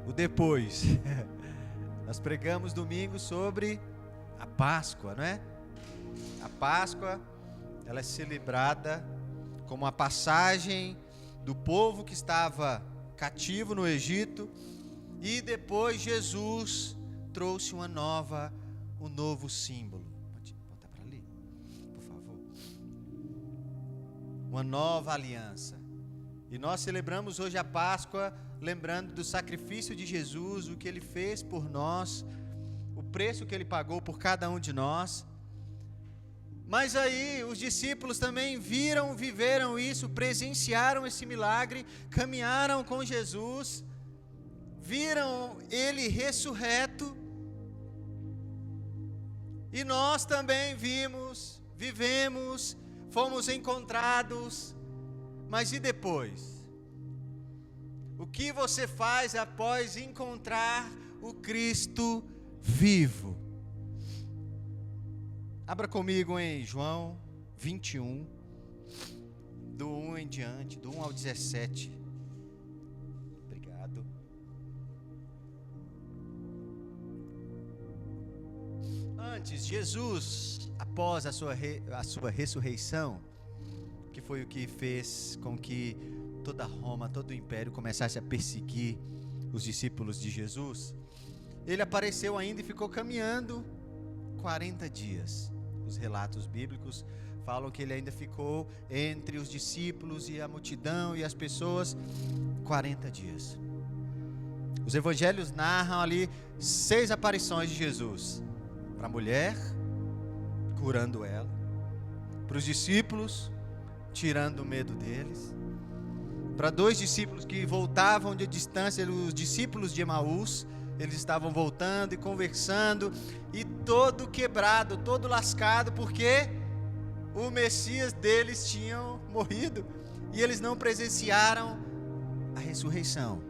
o depois. Nós pregamos domingo sobre a Páscoa, não é? A Páscoa, ela é celebrada como a passagem do povo que estava cativo no Egito, e depois Jesus trouxe um novo símbolo. Pode voltar para ali, por favor. Uma nova aliança. E nós celebramos hoje a Páscoa, lembrando do sacrifício de Jesus, o que Ele fez por nós, o preço que Ele pagou por cada um de nós. Mas aí os discípulos também viveram isso, presenciaram esse milagre, caminharam com Jesus, viram Ele ressurreto. E nós também vivemos, fomos encontrados. Mas e depois? O que você faz após encontrar o Cristo vivo? Abra comigo em João 21, do 1 em diante, do 1 ao 17. Obrigado. Antes, Jesus, após a sua ressurreição, que foi o que fez com que toda Roma, todo o império começasse a perseguir os discípulos de Jesus, ele apareceu ainda e ficou caminhando 40 dias. Os relatos bíblicos falam que ele ainda ficou entre os discípulos e a multidão e as pessoas 40 dias. Os evangelhos narram ali 6 aparições de Jesus. Para a mulher, curando ela. Para os discípulos, tirando o medo deles. Para 2 discípulos que voltavam de distância, os discípulos de Emaús, eles estavam voltando e conversando, e todo quebrado, todo lascado, porque o Messias deles tinha morrido, e eles não presenciaram a ressurreição.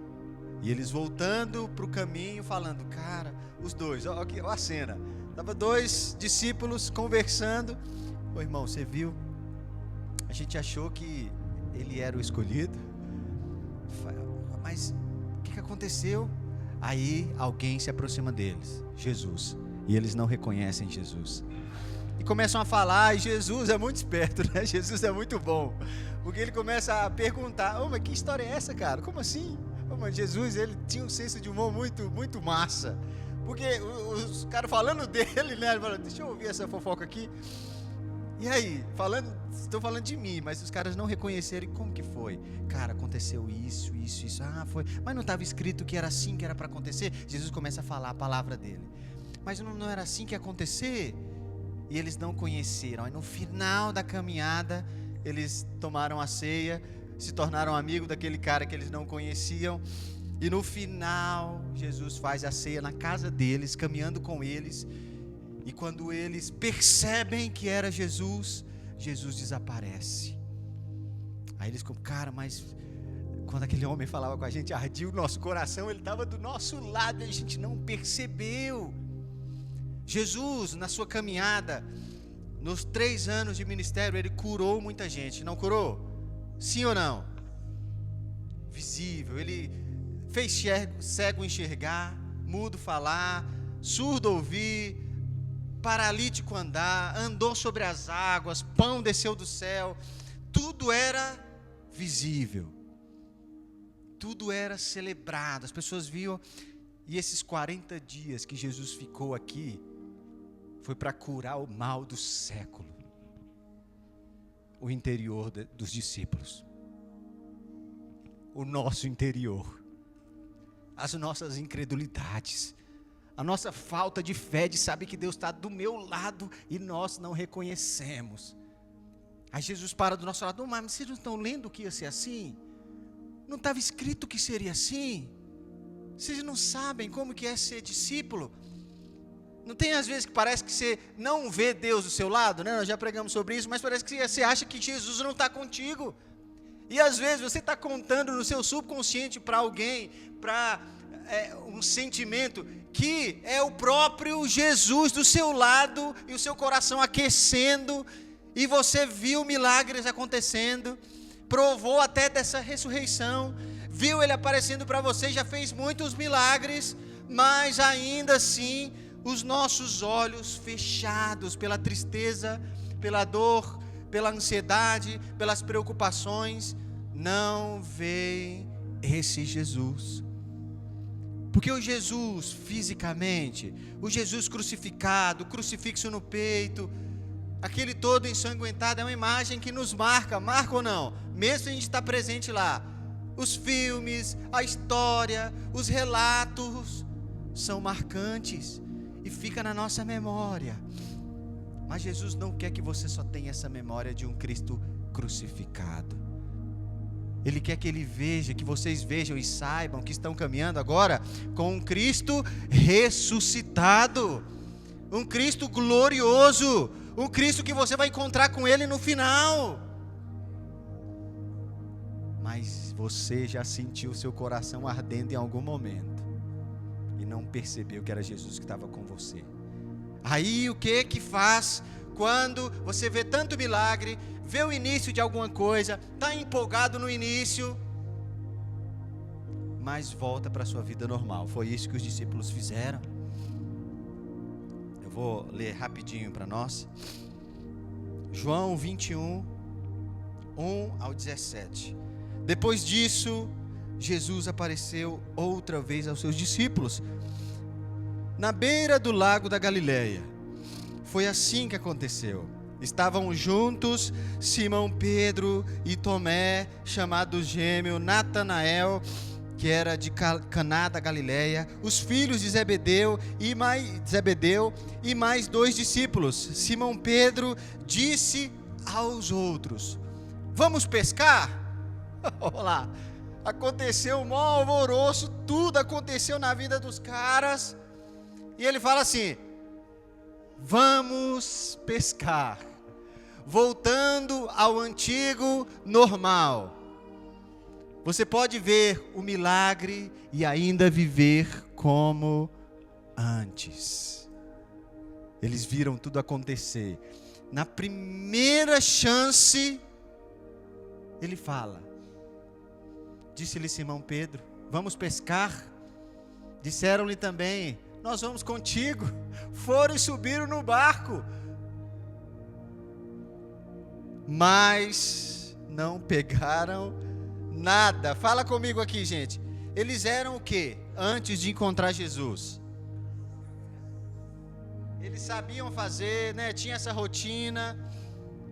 E eles voltando para o caminho, falando, cara, os dois, olha a cena, estava 2 discípulos conversando, ô irmão, você viu? A gente achou que ele era o escolhido, mas o que aconteceu? Aí alguém se aproxima deles, Jesus, e eles não reconhecem Jesus. E começam a falar, e Jesus é muito esperto, né? Jesus é muito bom, porque ele começa a perguntar, mas que história é essa, cara? Como assim? Mas Jesus, ele tinha um senso de humor muito, muito massa, porque os caras falando dele, né? Ele fala, deixa eu ouvir essa fofoca aqui. E aí, estou falando de mim, mas os caras não reconheceram como que foi. Cara, aconteceu isso. Foi. Mas não estava escrito que era assim que era para acontecer? Jesus começa a falar a palavra dele. Mas não era assim que ia acontecer? E eles não conheceram. Aí no final da caminhada, eles tomaram a ceia, se tornaram amigos daquele cara que eles não conheciam. E no final, Jesus faz a ceia na casa deles, caminhando com eles. E quando eles percebem que era Jesus, Jesus desaparece. Aí eles ficam, cara, mas quando aquele homem falava com a gente, ardia o nosso coração, ele estava do nosso lado e a gente não percebeu. Jesus, na sua caminhada, nos 3 anos de ministério, ele curou muita gente, não curou? Sim ou não? Visível, ele fez cego enxergar, mudo falar, surdo ouvir, paralítico andar, andou sobre as águas, pão desceu do céu, tudo era visível, tudo era celebrado, as pessoas viam. E esses 40 dias que Jesus ficou aqui, foi para curar o mal do século, o interior dos discípulos, o nosso interior, as nossas incredulidades, a nossa falta de fé, de saber que Deus está do meu lado e nós não reconhecemos. Aí Jesus para do nosso lado, mas vocês não estão lendo que ia ser assim? Não estava escrito que seria assim? Vocês não sabem como que é ser discípulo? Não tem às vezes que parece que você não vê Deus do seu lado, né? Nós já pregamos sobre isso, mas parece que você acha que Jesus não está contigo. E às vezes você está contando no seu subconsciente para alguém, para um sentimento que é o próprio Jesus do seu lado e o seu coração aquecendo, e você viu milagres acontecendo, provou até dessa ressurreição, viu ele aparecendo para você, já fez muitos milagres, mas ainda assim, os nossos olhos fechados pela tristeza, pela dor, pela ansiedade, pelas preocupações, não veem esse Jesus. Porque o Jesus fisicamente, o Jesus crucificado, crucifixo no peito, aquele todo ensanguentado, é uma imagem que nos marca ou não? Mesmo se a gente está presente lá, os filmes, a história, os relatos, são marcantes e fica na nossa memória. Mas Jesus não quer que você só tenha essa memória de um Cristo crucificado. Ele quer que vocês vejam e saibam que estão caminhando agora com um Cristo ressuscitado, um Cristo glorioso, um Cristo que você vai encontrar com Ele no final. Mas você já sentiu seu coração ardendo em algum momento e não percebeu que era Jesus que estava com você. Aí o que faz quando você vê tanto milagre, vê o início de alguma coisa, está empolgado no início, mas volta para a sua vida normal? Foi isso que os discípulos fizeram. Eu vou ler rapidinho para nós. João 21, 1 ao 17. Depois disso, Jesus apareceu outra vez aos seus discípulos, na beira do lago da Galileia. Foi assim que aconteceu. Estavam juntos Simão Pedro e Tomé, chamado gêmeo, Natanael, que era de Caná da Galileia, os filhos de Zebedeu e mais 2 discípulos. Simão Pedro disse aos outros: vamos pescar? Olha lá, aconteceu um maior alvoroço, tudo aconteceu na vida dos caras, e ele fala assim: vamos pescar, voltando ao antigo normal. Você pode ver o milagre e ainda viver como antes. Eles viram tudo acontecer. Na primeira chance, ele fala, disse-lhe Simão Pedro: vamos pescar? Disseram-lhe também: nós vamos contigo. Foram e subiram no barco, mas não pegaram nada. Fala comigo aqui, gente. Eles eram o quê? Antes de encontrar Jesus, eles sabiam fazer, né? Tinha essa rotina,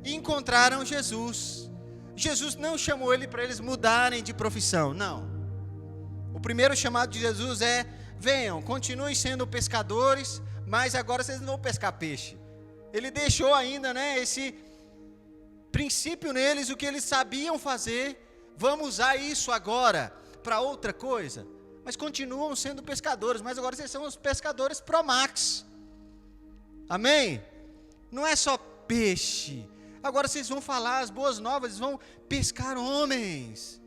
e encontraram Jesus. Jesus não chamou ele para eles mudarem de profissão, não. O primeiro chamado de Jesus é: venham, continuem sendo pescadores, mas agora vocês não vão pescar peixe. Ele deixou ainda, né, esse princípio neles, o que eles sabiam fazer. Vamos usar isso agora para outra coisa, mas continuam sendo pescadores, mas agora vocês são os pescadores Pro Max. Amém? Não é só peixe, agora vocês vão falar as boas novas, eles vão pescar homens.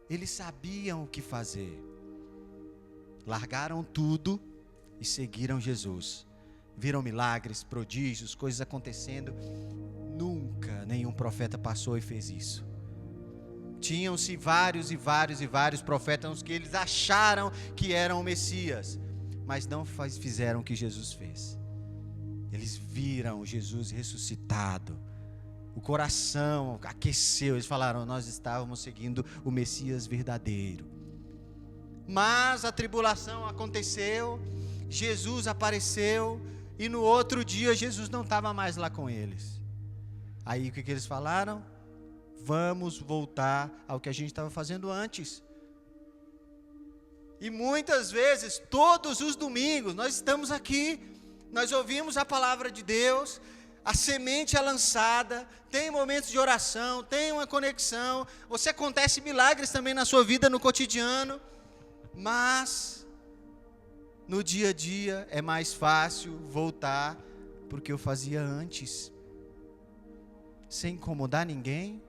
Eles sabiam o que fazer. Largaram tudo e seguiram Jesus. Viram milagres, prodígios, coisas acontecendo. Nunca nenhum profeta passou e fez isso. Tinham-se vários profetas que eles acharam que eram o Messias, mas não fizeram o que Jesus fez. Eles viram Jesus ressuscitado. O coração aqueceu. Eles falaram: nós estávamos seguindo o Messias verdadeiro. Mas a tribulação aconteceu, Jesus apareceu, e no outro dia Jesus não estava mais lá com eles. Aí o que eles falaram? Vamos voltar ao que a gente estava fazendo antes. E muitas vezes, todos os domingos, nós estamos aqui, nós ouvimos a palavra de Deus, a semente é lançada, tem momentos de oração, tem uma conexão, acontece milagres também na sua vida, no cotidiano, mas no dia a dia é mais fácil voltar porque eu fazia antes, sem incomodar ninguém,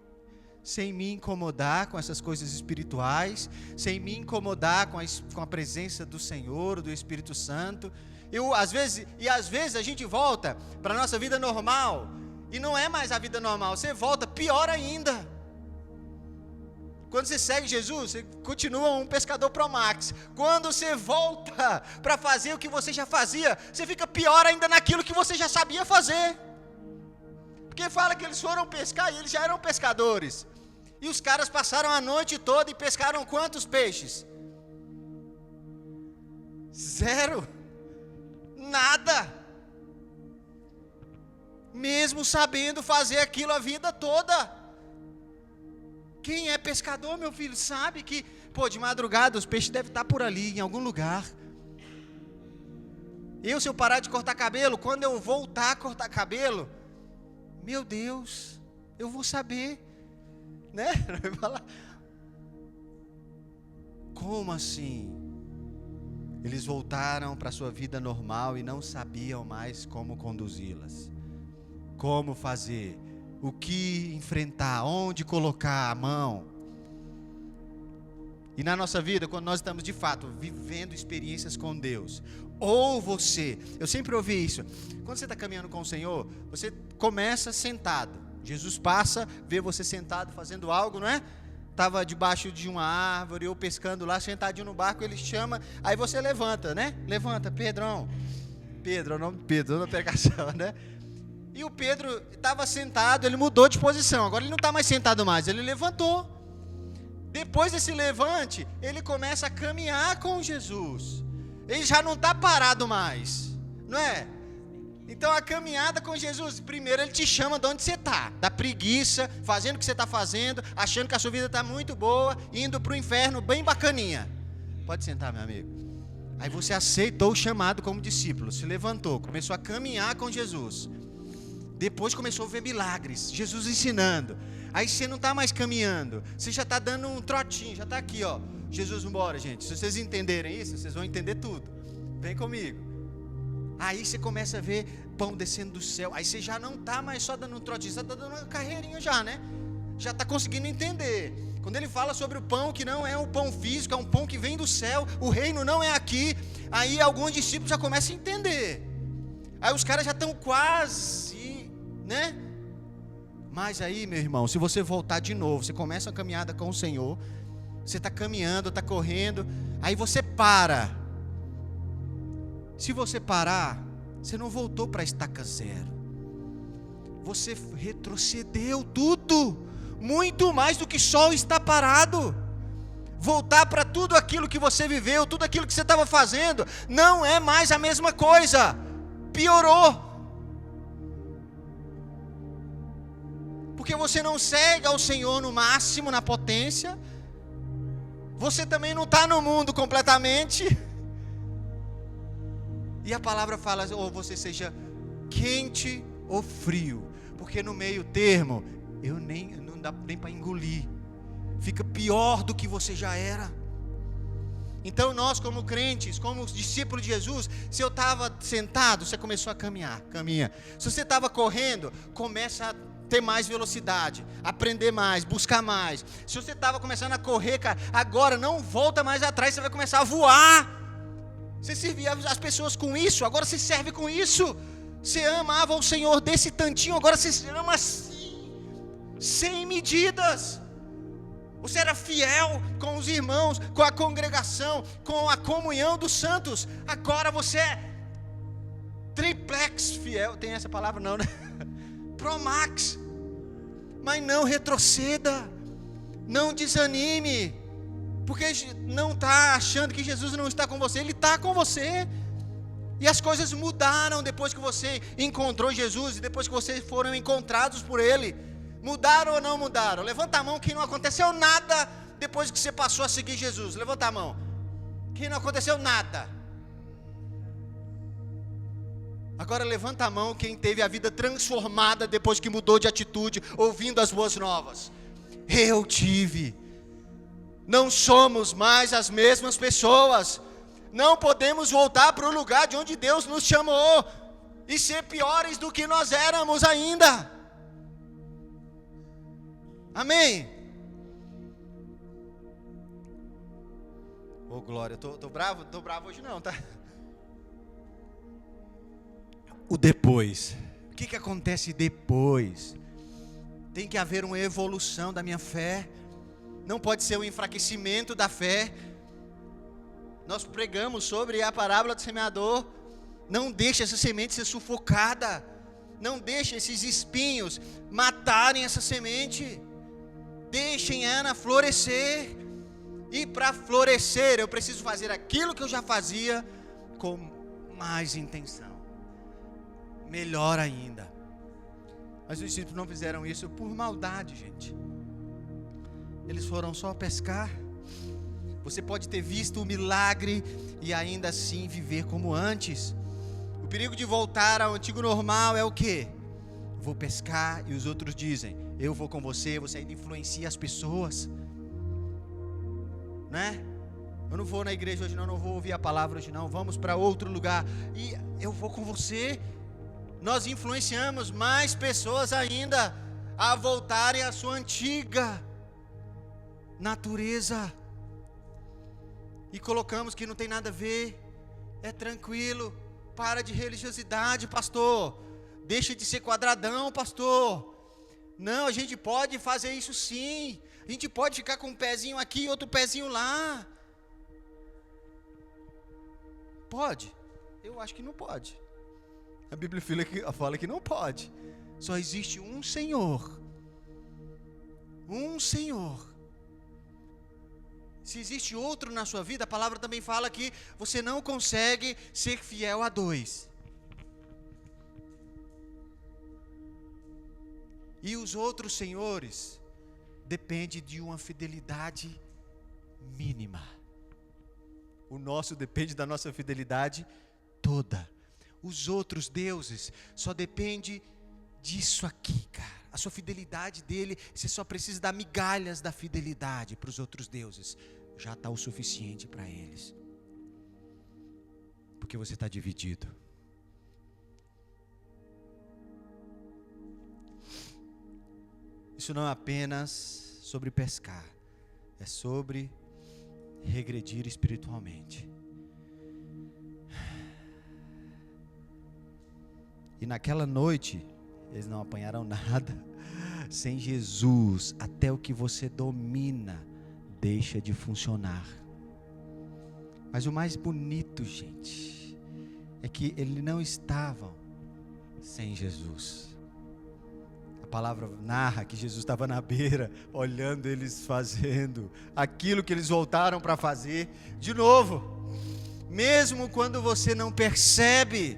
sem me incomodar com essas coisas espirituais, sem me incomodar com a presença do Senhor, do Espírito Santo. Às vezes a gente volta para a nossa vida normal, e não é mais a vida normal, você volta pior ainda. Quando você segue Jesus, você continua um pescador pro max. Quando você volta para fazer o que você já fazia, você fica pior ainda naquilo que você já sabia fazer. Porque fala que eles foram pescar e eles já eram pescadores. E os caras passaram a noite toda e pescaram quantos peixes? 0. Nada. Mesmo sabendo fazer aquilo a vida toda. Quem é pescador, meu filho, sabe que, de madrugada os peixes devem estar por ali, em algum lugar. Se eu parar de cortar cabelo, quando eu voltar a cortar cabelo, meu Deus, eu vou saber, né? Como assim? Eles voltaram para a sua vida normal e não sabiam mais como conduzi-las. Como fazer, o que enfrentar, onde colocar a mão. E na nossa vida, quando nós estamos de fato vivendo experiências com Deus, ou eu sempre ouvi isso, quando você está caminhando com o Senhor, você começa sentado, Jesus passa, vê você sentado fazendo algo, não é? Estava debaixo de uma árvore ou pescando lá, sentadinho no barco, ele chama, aí você levanta, né? Levanta, Pedrão. Pedro, é o nome de Pedro, na pregação, né? E o Pedro estava sentado, ele mudou de posição, agora ele não está mais sentado mais, ele levantou. Depois desse levante, ele começa a caminhar com Jesus. Ele já não está parado mais, não é? Então a caminhada com Jesus, primeiro ele te chama de onde você está, da preguiça, fazendo o que você está fazendo, achando que a sua vida está muito boa, indo para o inferno bem bacaninha. Pode sentar, meu amigo. Aí você aceitou o chamado como discípulo, se levantou, começou a caminhar com Jesus. Depois começou a ver milagres, Jesus ensinando. Aí você não está mais caminhando, você já está dando um trotinho, já está aqui, ó. Jesus, vambora, gente. Se vocês entenderem isso, vocês vão entender tudo. Vem comigo. Aí você começa a ver pão descendo do céu. Aí você já não está mais só dando um trotinho, você está dando uma carreirinha já, né? Já está conseguindo entender. Quando ele fala sobre o pão, que não é um pão físico, é um pão que vem do céu, o reino não é aqui. Aí alguns discípulos já começam a entender. Aí os caras já estão quase, né? Mas aí, meu irmão, se você voltar de novo, você começa a caminhada com o Senhor, você está caminhando, está correndo, aí você para. Se você parar, você não voltou para a estaca zero. Você retrocedeu tudo, muito mais do que só estar parado. Voltar para tudo aquilo que você viveu, tudo aquilo que você estava fazendo, não é mais a mesma coisa. Piorou. Porque você não segue ao Senhor no máximo, na potência. Você também não está no mundo completamente. E a palavra fala, ou você seja quente ou frio. Porque no meio termo, não dá nem para engolir. Fica pior do que você já era. Então nós como crentes, como discípulos de Jesus, se eu estava sentado, você começou a caminhar, caminha. Se você estava correndo, começa a ter mais velocidade, aprender mais, buscar mais. Se você estava começando a correr, cara, agora não volta mais atrás, você vai começar a voar. Você servia as pessoas com isso, agora você serve com isso. Você amava o Senhor desse tantinho, agora você ama assim, sem medidas. Você era fiel com os irmãos, com a congregação, com a comunhão dos santos. Agora você é triplex fiel, tem essa palavra não, né? Promax. Mas não retroceda, não desanime, porque não está achando que Jesus não está com você, Ele está com você. E as coisas mudaram depois que você encontrou Jesus e depois que vocês foram encontrados por Ele. Mudaram ou não mudaram? Levanta a mão quem não aconteceu nada depois que você passou a seguir Jesus. Levanta a mão. Quem não aconteceu nada. Agora levanta a mão quem teve a vida transformada depois que mudou de atitude, ouvindo as boas novas. Eu tive. Não somos mais as mesmas pessoas. Não podemos voltar para o lugar de onde Deus nos chamou e ser piores do que nós éramos ainda. Amém? Ô glória, tô bravo hoje não, tá? O depois. O que acontece depois? Tem que haver uma evolução da minha fé. não pode ser um enfraquecimento da fé. Nós pregamos sobre a parábola do semeador. Não deixe essa semente ser sufocada. Não deixe esses espinhos matarem essa semente. Deixem ela florescer. E para florescer, eu preciso fazer aquilo que eu já fazia com mais intenção. Melhor ainda. Mas os discípulos não fizeram isso por maldade, gente. Eles foram só pescar. Você pode ter visto o milagre e ainda assim viver como antes. O perigo de voltar ao antigo normal é o quê? Vou pescar e os outros dizem, eu vou com você, você ainda influencia as pessoas. Né? Eu não vou na igreja hoje não vou ouvir a palavra hoje não, vamos para outro lugar. E eu vou com você. Nós influenciamos mais pessoas ainda a voltarem à sua antiga natureza. E colocamos que não tem nada a ver, é tranquilo, para de religiosidade, pastor, deixa de ser quadradão, pastor. Não, a gente pode fazer isso sim, a gente pode ficar com um pezinho aqui e outro pezinho lá. Pode? Eu acho que não pode. A Bíblia fala que não pode. Só existe um Senhor. Um Senhor. Se existe outro na sua vida, a palavra também fala que você não consegue ser fiel a dois. E os outros senhores dependem de uma fidelidade mínima. O nosso depende da nossa fidelidade toda. Os outros deuses só dependem disso aqui, cara. A sua fidelidade dele, você só precisa dar migalhas da fidelidade para os outros deuses. Já está o suficiente para eles. Porque você está dividido. Isso não é apenas sobre pescar. É sobre regredir espiritualmente. E naquela noite, eles não apanharam nada. Sem Jesus, até o que você domina deixa de funcionar. Mas o mais bonito, gente, é que eles não estavam sem Jesus. A palavra narra que Jesus estava na beira, olhando eles fazendo aquilo que eles voltaram para fazer de novo. Mesmo quando você não percebe,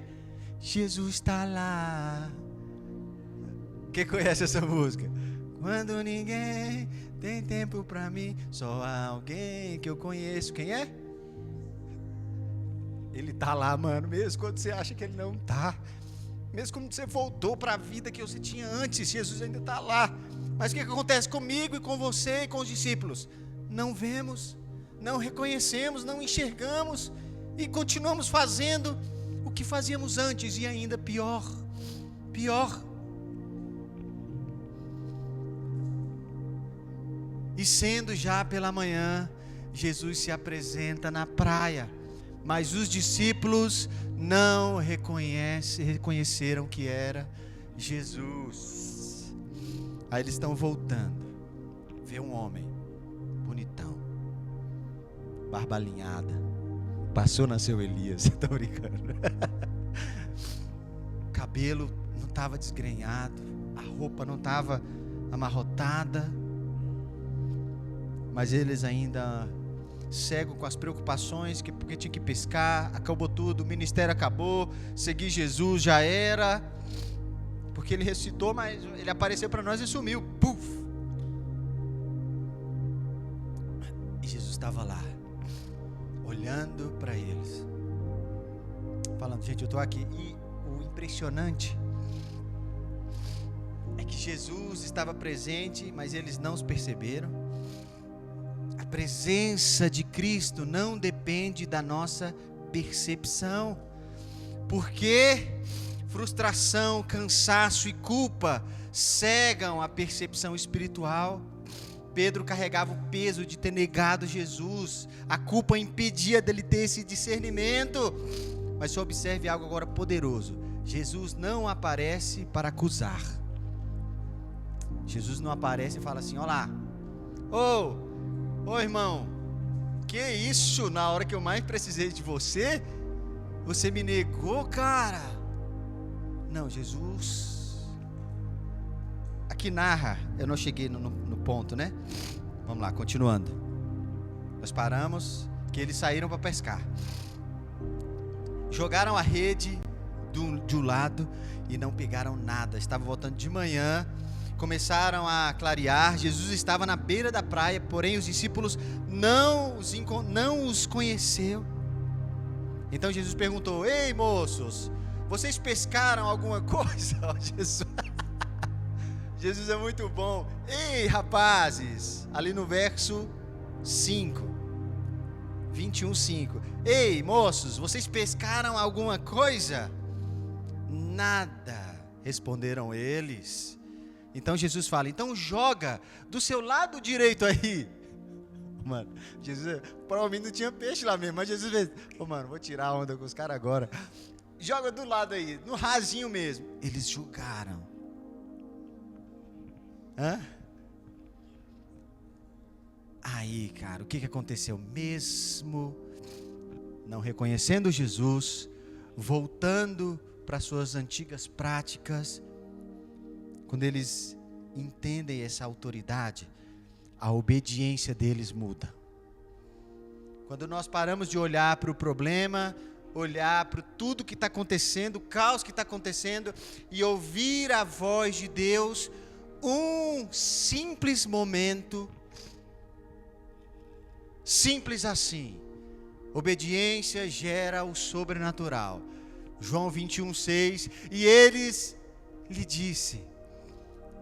Jesus está lá. Quem conhece essa música? Quando ninguém tem tempo para mim, só há alguém que eu conheço. Quem é? Ele está lá, mano. Mesmo quando você acha que ele não está. Mesmo quando você voltou para a vida que você tinha antes, Jesus ainda está lá. Mas o que acontece comigo e com você e com os discípulos? Não vemos, não reconhecemos, não enxergamos e continuamos fazendo o que fazíamos antes e ainda pior. E sendo já pela manhã, Jesus se apresenta na praia, mas os discípulos não reconheceram que era Jesus. Aí eles estão voltando, vê um homem bonitão, barba alinhada, passou, nasceu Elias. Estou brincando. Cabelo não estava desgrenhado, a roupa não estava amarrotada, mas eles ainda cegos com as preocupações, porque tinha que pescar, acabou tudo, o ministério acabou, seguir Jesus já era, porque ele ressuscitou, mas ele apareceu para nós e sumiu, puf. E Jesus estava lá, olhando para eles, falando, gente, eu estou aqui. E o impressionante é que Jesus estava presente, mas eles não os perceberam. A presença de Cristo não depende da nossa percepção, porque frustração, cansaço e culpa cegam a percepção espiritual. Pedro carregava o peso de ter negado Jesus, a culpa impedia dele ter esse discernimento. Mas só observe algo agora poderoso: Jesus não aparece para acusar. Jesus não aparece e fala assim, olha lá, Ô irmão, que isso? Na hora que eu mais precisei de você, você me negou, cara. Não, Jesus. Aqui narra, eu não cheguei no ponto, né? Vamos lá, continuando. Nós paramos, que eles saíram para pescar. Jogaram a rede de um lado e não pegaram nada. Estavam voltando de manhã, começaram a clarear. Jesus estava na beira da praia, porém os discípulos não os conheceram. Então Jesus perguntou: ei moços, vocês pescaram alguma coisa? Jesus, Jesus é muito bom. Ei rapazes, ali no verso 5, 21:5. Ei moços, vocês pescaram alguma coisa? Nada, responderam eles. Então Jesus fala: então joga do seu lado direito aí. Mano, Jesus, provavelmente não tinha peixe lá mesmo, mas Jesus fez: ô mano, vou tirar a onda com os caras agora. Joga do lado aí, no rasinho mesmo. Eles jogaram. Aí, cara, o que aconteceu? Mesmo não reconhecendo Jesus, voltando para suas antigas práticas, quando eles entendem essa autoridade, a obediência deles muda. Quando nós paramos de olhar para o problema, olhar para tudo que está acontecendo, o caos que está acontecendo, e ouvir a voz de Deus, um simples momento, simples assim, obediência gera o sobrenatural. João 21:6, e eles lhe disse: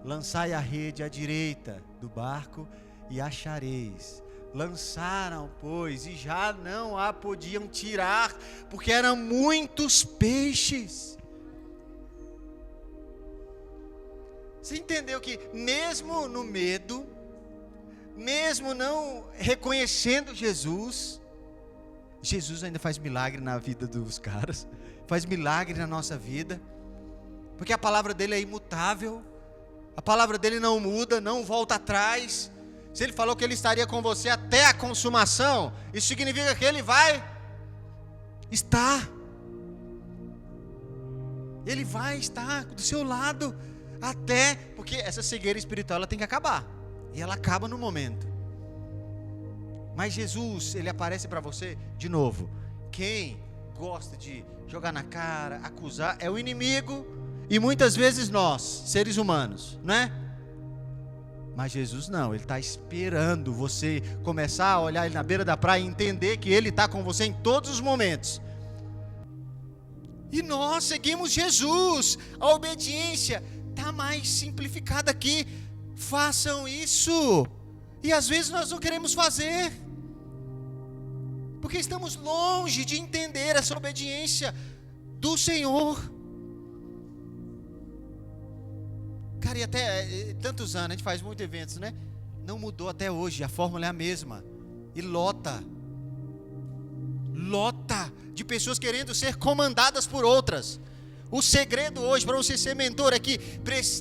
lançai a rede à direita do barco e achareis. Lançaram, pois, e já não a podiam tirar, porque eram muitos peixes. Você entendeu que mesmo no medo, mesmo não reconhecendo Jesus, Jesus ainda faz milagre na vida dos caras, faz milagre na nossa vida, porque a palavra dele é imutável, a palavra dele não muda, não volta atrás. Se ele falou que ele estaria com você até a consumação, isso significa que ele vai estar. Ele vai estar do seu lado até, porque essa cegueira espiritual ela tem que acabar, e ela acaba no momento. Mas Jesus, ele aparece para você de novo. Quem gosta de jogar na cara, acusar, é o inimigo, e muitas vezes nós, seres humanos, não é? Mas Jesus não, ele está esperando você começar a olhar ele na beira da praia e entender que ele está com você em todos os momentos. E nós seguimos Jesus, a obediência está mais simplificada aqui. Façam isso, e às vezes nós não queremos fazer, porque estamos longe de entender essa obediência do Senhor. Cara, e até tantos anos, a gente faz muitos eventos, né? Não mudou até hoje, a fórmula é a mesma. E lota de pessoas querendo ser comandadas por outras. O segredo hoje para você ser mentor é que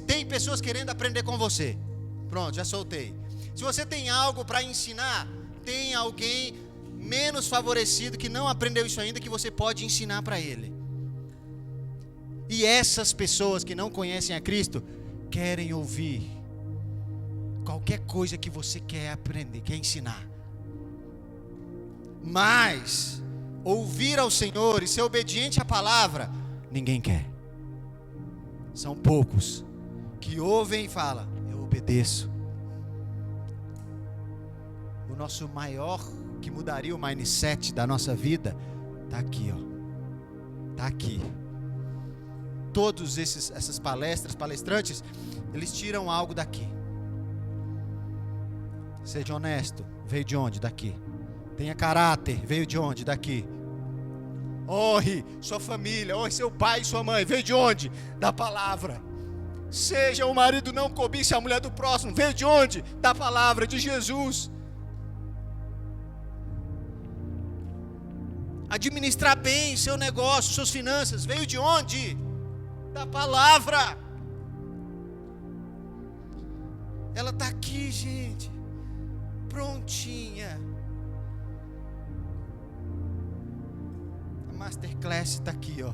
tem pessoas querendo aprender com você. Pronto, já soltei. Se você tem algo para ensinar, tem alguém menos favorecido que não aprendeu isso ainda, que você pode ensinar para ele. E essas pessoas que não conhecem a Cristo querem ouvir qualquer coisa que você quer aprender, quer ensinar. Mas ouvir ao Senhor e ser obediente à palavra, ninguém quer. São poucos que ouvem e falam: eu obedeço. O nosso maior, que mudaria o mindset da nossa vida, está aqui, ó. Está aqui. Todos essas palestrantes, eles tiram algo daqui. Seja honesto, veio de onde? Daqui. Tenha caráter, veio de onde? Daqui. Honre sua família, honre seu pai e sua mãe, veio de onde? Da palavra. Seja o marido, não cobice a mulher do próximo, veio de onde? Da palavra de Jesus. Administrar bem seu negócio, suas finanças, veio de onde? Da palavra. Ela está aqui, gente. prontinha. A Masterclass está aqui, ó.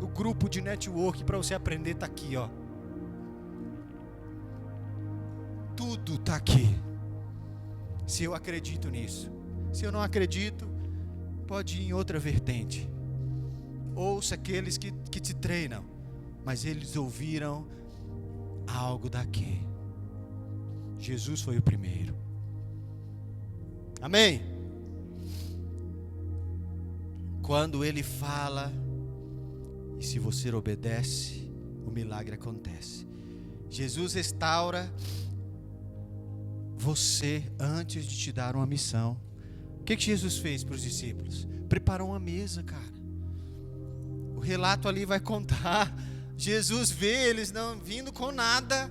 O grupo de network para você aprender está aqui, ó. Tudo está aqui. Se eu acredito nisso. Se eu não acredito, pode ir em outra vertente. Ouça aqueles que te treinam, mas eles ouviram algo daqui. Jesus foi o primeiro. Amém? Quando ele fala, e se você obedece, o milagre acontece. Jesus restaura você antes de te dar uma missão. O que Jesus fez para os discípulos? Preparou uma mesa, cara. O relato ali vai contar. Jesus vê eles não vindo com nada.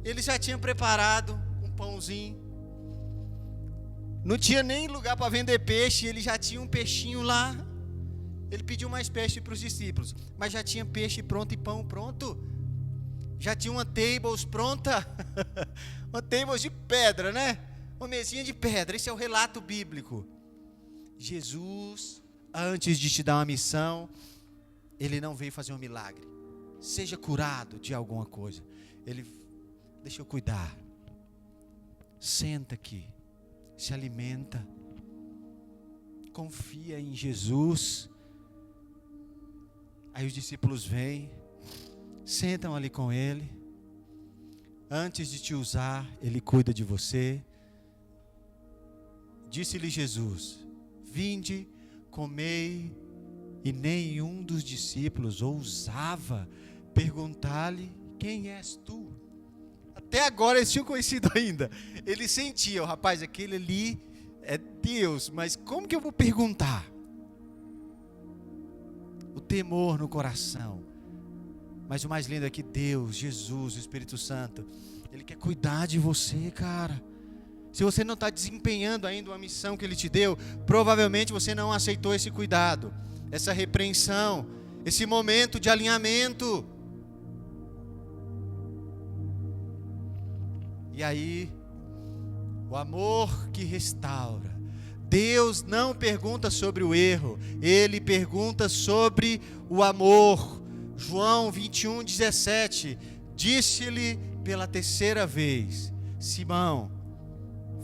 Ele já tinha preparado um pãozinho. Não tinha nem lugar para vender peixe. Ele já tinha um peixinho lá. Ele pediu mais peixe para os discípulos, mas já tinha peixe pronto e pão pronto. Já tinha uma tables pronta. Uma tables de pedra, né? Uma mesinha de pedra. Esse é o relato bíblico. Jesus, antes de te dar uma missão, ele não veio fazer um milagre. Seja curado de alguma coisa. Ele, deixa eu cuidar. Senta aqui. Se alimenta. Confia em Jesus. Aí os discípulos vêm, sentam ali com ele. Antes de te usar, ele cuida de você. Disse-lhe Jesus: vinde, comei. E nenhum dos discípulos ousava perguntar-lhe: quem és tu? Até agora eles tinham conhecido ainda. Eles sentiam: rapaz, aquele ali é Deus, mas como que eu vou perguntar? O temor no coração. Mas o mais lindo é que Deus, Jesus, o Espírito Santo, Ele quer cuidar de você, cara. Se você não está desempenhando ainda uma missão que Ele te deu, provavelmente você não aceitou esse cuidado, essa repreensão, esse momento de alinhamento. E aí, o amor que restaura. Deus não pergunta sobre o erro, Ele pergunta sobre o amor. João 21:17, disse-lhe pela terceira vez: Simão,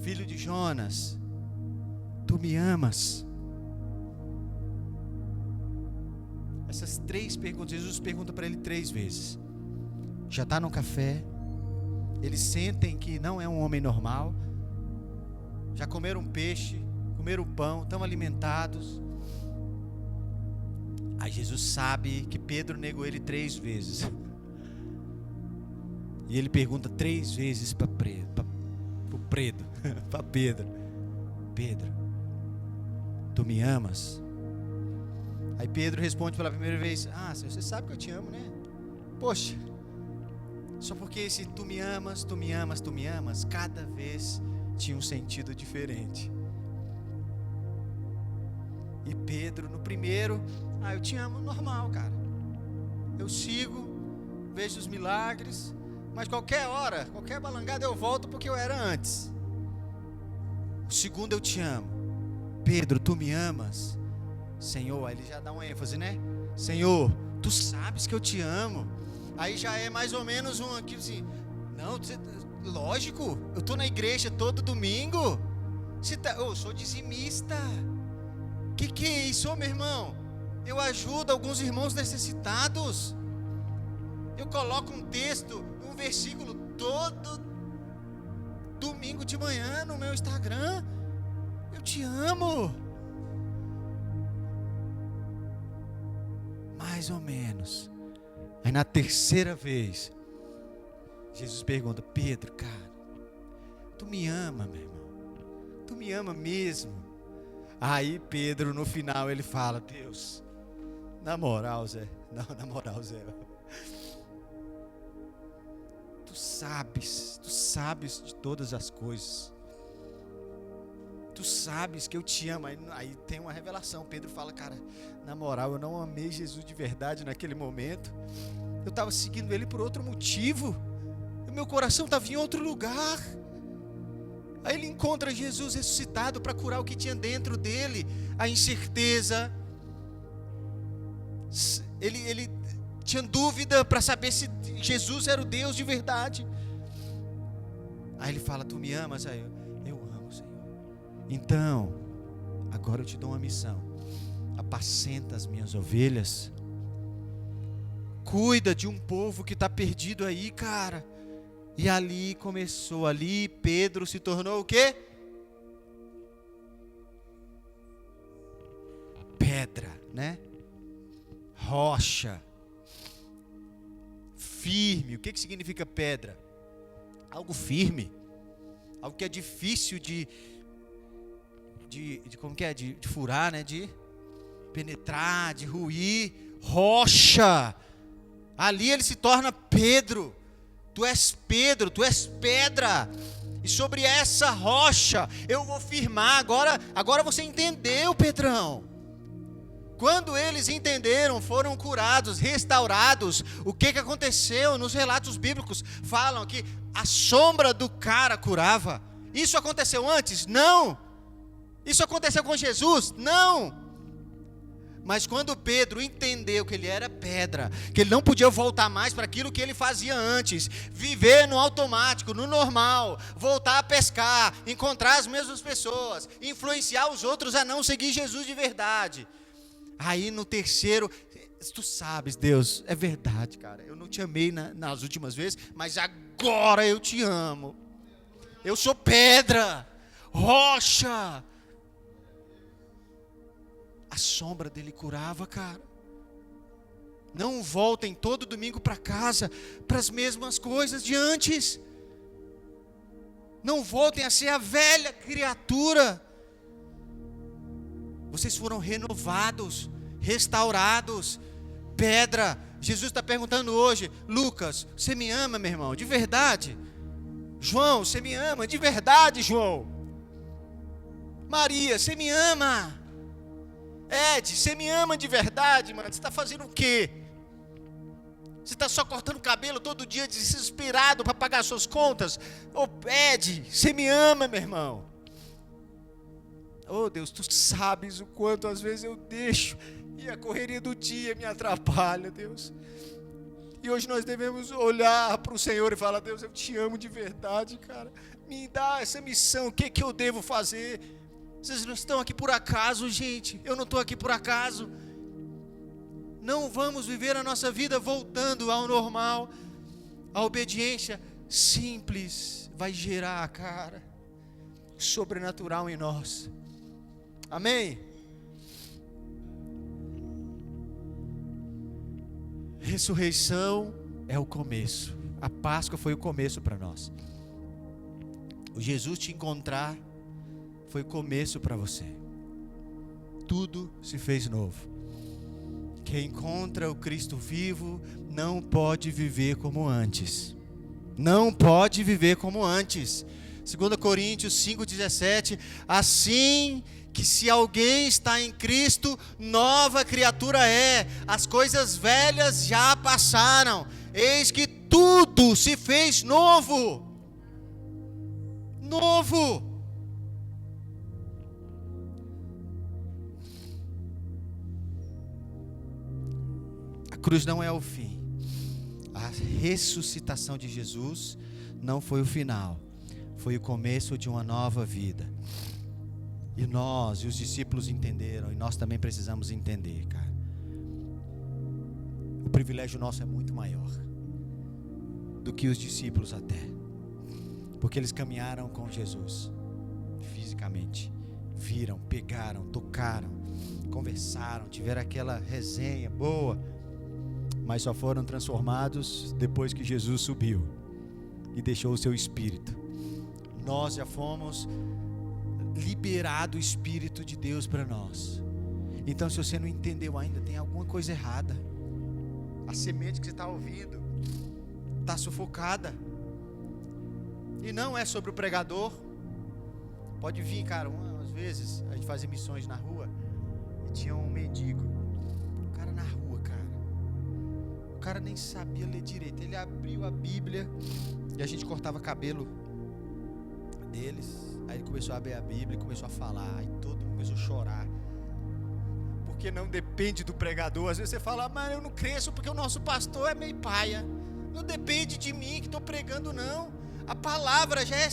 filho de Jonas, tu me amas? Essas três perguntas, Jesus pergunta para ele 3 vezes. Já está no café, eles sentem que não é um homem normal, já comeram peixe, comeram pão, estão alimentados. Aí Jesus sabe que Pedro negou ele 3 vezes. E ele pergunta 3 vezes para Pedro: Pedro, tu me amas? Aí Pedro responde pela primeira vez: ah, Senhor, você sabe que eu te amo, né? Poxa, só porque esse tu me amas, cada vez tinha um sentido diferente. E Pedro, no primeiro: ah, eu te amo normal, cara. Eu sigo, vejo os milagres, mas qualquer hora, qualquer balangada eu volto porque eu era antes. O segundo: eu te amo. Pedro, tu me amas? Senhor, aí ele já dá uma ênfase, né? Senhor, tu sabes que eu te amo. Aí já é mais ou menos um aqui assim: não, lógico, eu estou na igreja todo domingo. Eu sou dizimista. Que é isso, meu irmão? Eu ajudo alguns irmãos necessitados. Eu coloco um texto, um versículo todo domingo de manhã no meu Instagram. Eu te amo. Mais ou menos. Aí na terceira vez, Jesus pergunta: Pedro, cara, tu me ama, meu irmão? Tu me ama mesmo? Aí Pedro, no final, ele fala: Deus, na moral, Zé, tu sabes de todas as coisas. Tu sabes que eu te amo. Aí tem uma revelação. Pedro fala: cara, na moral, eu não amei Jesus de verdade naquele momento. Eu estava seguindo ele por outro motivo. O meu coração estava em outro lugar. Aí ele encontra Jesus ressuscitado para curar o que tinha dentro dele, a incerteza. Ele tinha dúvida para saber se Jesus era o Deus de verdade. Aí ele fala: tu me amas? Aí eu amo, Senhor. Então, agora eu te dou uma missão: apacenta as minhas ovelhas. Cuida de um povo que está perdido aí, cara. E ali começou, ali Pedro se tornou o quê? Pedra, né? Rocha. Firme. O que significa pedra? Algo firme. Algo que é difícil de como que é? De furar, né? De penetrar, de ruir. Rocha. Ali ele se torna Pedro. Tu és Pedro, tu és pedra, e sobre essa rocha eu vou firmar. Agora você entendeu, Pedrão. Quando eles entenderam, foram curados, restaurados. O que aconteceu? Nos relatos bíblicos falam que a sombra do cara curava. Isso aconteceu antes? Não. Isso aconteceu com Jesus? Não. Mas quando Pedro entendeu que ele era pedra, que ele não podia voltar mais para aquilo que ele fazia antes, viver no automático, no normal, voltar a pescar, encontrar as mesmas pessoas, influenciar os outros a não seguir Jesus de verdade. Aí no terceiro, tu sabes, Deus, é verdade, cara, eu não te amei nas últimas vezes, mas agora eu te amo. Eu sou pedra, rocha. A sombra dele curava, cara. Não voltem todo domingo para casa para as mesmas coisas de antes. Não voltem a ser a velha criatura. Vocês foram renovados, restaurados. Pedra. Jesus está perguntando hoje: Lucas, você me ama, meu irmão, de verdade? João, você me ama de verdade, João? Maria, você me ama? Ed, você me ama de verdade, mano? Você está fazendo o quê? Você está só cortando o cabelo todo dia, desesperado para pagar suas contas? Ô, Ed, você me ama, meu irmão? Oh, Deus, tu sabes o quanto às vezes eu deixo e a correria do dia me atrapalha, Deus. E hoje nós devemos olhar para o Senhor e falar: Deus, eu te amo de verdade, cara. Me dá essa missão, o que eu devo fazer? Vocês não estão aqui por acaso, gente. Eu não estou aqui por acaso. Não vamos viver a nossa vida voltando ao normal. A obediência simples vai gerar, cara, sobrenatural em nós. Amém? Ressurreição é o começo. A Páscoa foi o começo para nós. O Jesus te encontrar foi o começo para você. Tudo se fez novo. Quem encontra o Cristo vivo não pode viver como antes. Não pode viver como antes. 2 Coríntios 5,17. Assim que se alguém está em Cristo, nova criatura é. As coisas velhas já passaram. Eis que tudo se fez novo. Novo. A cruz não é o fim. A ressuscitação de Jesus não foi o final. Foi o começo de uma nova vida. E nós e os discípulos entenderam. E nós também precisamos entender, cara. O privilégio nosso é muito maior do que os discípulos até. Porque eles caminharam com Jesus fisicamente. Viram, pegaram, tocaram, conversaram, tiveram aquela resenha boa. Mas só foram transformados depois que Jesus subiu e deixou o seu Espírito. Nós já fomos liberados o Espírito de Deus para nós. Então, se você não entendeu ainda, tem alguma coisa errada. A semente que você está ouvindo está sufocada. E não é sobre o pregador. Pode vir, cara, umas vezes a gente fazia missões na rua e tinha um mendigo. O cara na rua, cara. O cara nem sabia ler direito. Ele abriu a Bíblia e a gente cortava cabelo deles. Aí ele começou a abrir a Bíblia e começou a falar. Aí todo mundo começou a chorar. Porque não depende do pregador. Às vezes você fala, mas eu não cresço porque o nosso pastor é meio paia. Não depende de mim que estou pregando, não. A palavra já é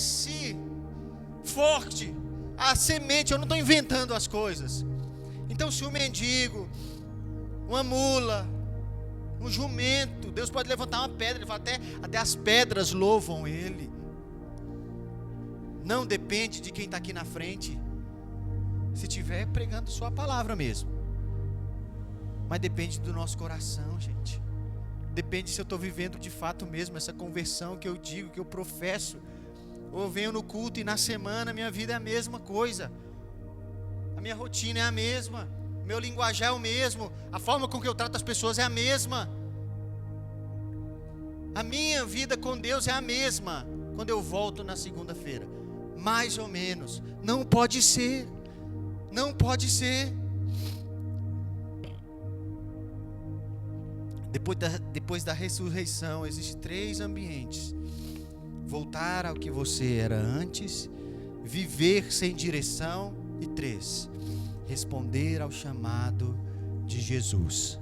forte. A semente, eu não estou inventando as coisas. Então se um mendigo, uma mula, um jumento, Deus pode levantar uma pedra. Ele fala, até as pedras louvam Ele. Não depende de quem está aqui na frente. Se estiver pregando só a palavra mesmo. Mas depende do nosso coração, gente. Depende se eu estou vivendo de fato mesmo essa conversão que eu digo, que eu professo. Ou eu venho no culto e na semana minha vida é a mesma coisa. A minha rotina é a mesma. Meu linguajar é o mesmo. A forma com que eu trato as pessoas é a mesma. A minha vida com Deus é a mesma. Quando eu volto na segunda-feira. Mais ou menos. Não pode ser. Não pode ser. Depois da ressurreição, existem 3 ambientes: voltar ao que você era antes, viver sem direção, e 3, responder ao chamado de Jesus.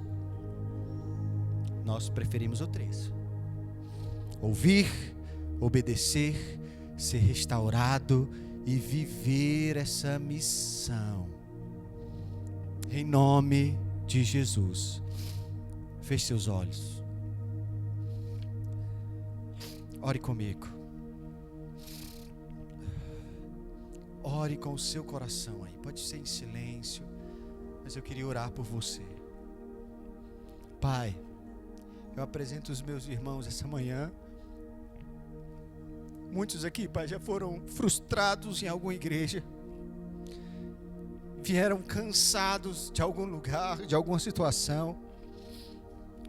Nós preferimos o 3: ouvir, obedecer, ser restaurado e viver essa missão. Em nome de Jesus. Feche seus olhos. Ore comigo. Ore com o seu coração aí. Pode ser em silêncio, mas eu queria orar por você. Pai, eu apresento os meus irmãos essa manhã. Muitos aqui, Pai, já foram frustrados em alguma igreja. Vieram cansados de algum lugar, de alguma situação.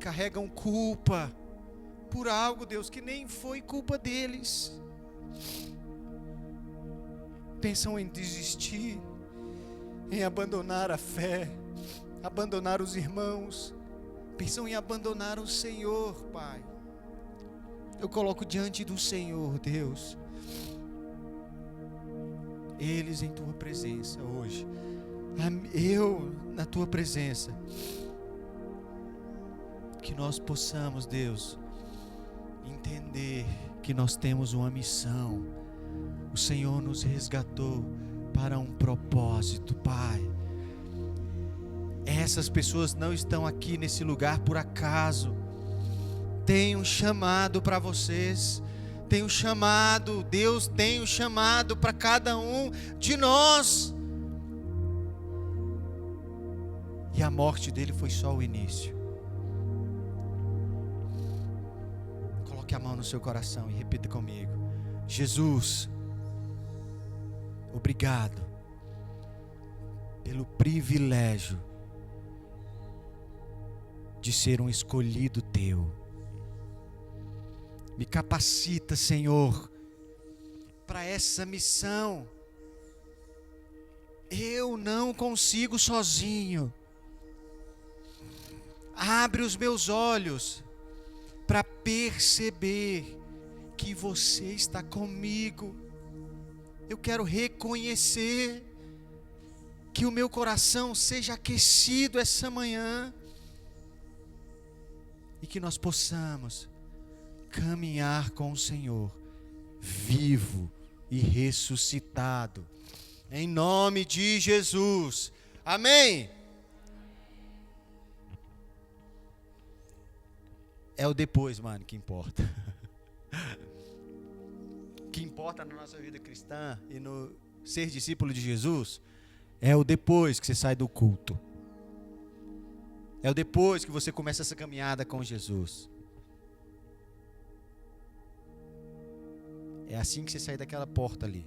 Carregam culpa por algo, Deus, que nem foi culpa deles. Pensam em desistir, em abandonar a fé, abandonar os irmãos. Pensam em abandonar o Senhor, Pai. Eu coloco diante do Senhor, Deus, eles em Tua presença hoje. Eu na Tua presença. Que nós possamos, Deus, entender que nós temos uma missão. O Senhor nos resgatou para um propósito, Pai. Essas pessoas não estão aqui nesse lugar por acaso. Tem um chamado para vocês. Tem um chamado, Deus tem um chamado para cada um de nós. E a morte dele foi só o início. Coloque a mão no seu coração e repita comigo: Jesus, obrigado pelo privilégio de ser um escolhido Teu. Me capacita, Senhor, para essa missão. Eu não consigo sozinho. Abre os meus olhos para perceber que você está comigo. Eu quero reconhecer que o meu coração seja aquecido essa manhã e que nós possamos caminhar com o Senhor, vivo e ressuscitado, em nome de Jesus. Amém. É o depois, mano, que importa. O que importa na nossa vida cristã e no ser discípulo de Jesus é o depois que você sai do culto. É o depois que você começa essa caminhada com Jesus. É assim que você sai daquela porta ali.